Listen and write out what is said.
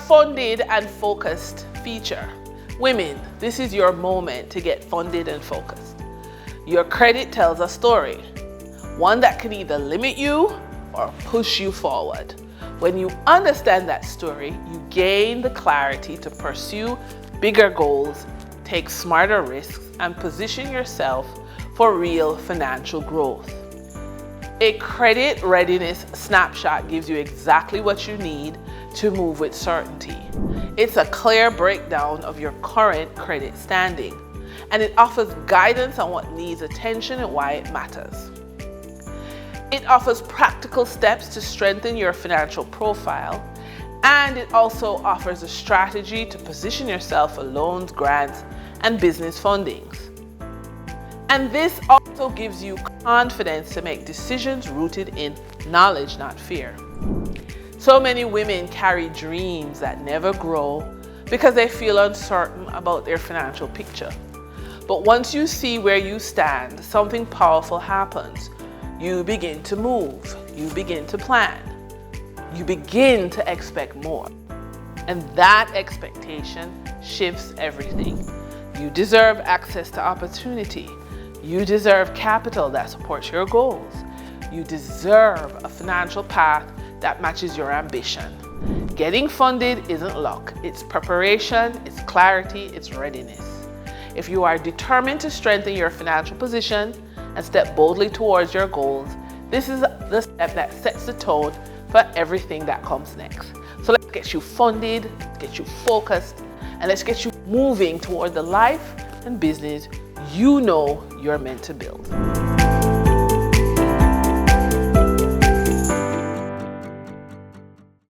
funded and focused feature. Women, this is your moment to get funded and focused. Your credit tells a story, one that can either limit you or push you forward. When you understand that story, you gain the clarity to pursue bigger goals, take smarter risks, and position yourself for real financial growth. A credit readiness snapshot gives you exactly what you need to move with certainty. It's a clear breakdown of your current credit standing, and it offers guidance on what needs attention and why it matters. It offers practical steps to strengthen your financial profile, and it also offers a strategy to position yourself for loans, grants, and business fundings. And this also gives you confidence to make decisions rooted in knowledge, not fear. So many women carry dreams that never grow because they feel uncertain about their financial picture. But once you see where you stand, something powerful happens. You begin to move, you begin to plan, you begin to expect more. And that expectation shifts everything. You deserve access to opportunity. You deserve capital that supports your goals. You deserve a financial path that matches your ambition. Getting funded isn't luck, it's preparation, it's clarity, it's readiness. If you are determined to strengthen your financial position and step boldly towards your goals, this is the step that sets the tone for everything that comes next. So let's get you funded, let's get you focused, and let's get you moving toward the life and business you know you're meant to build.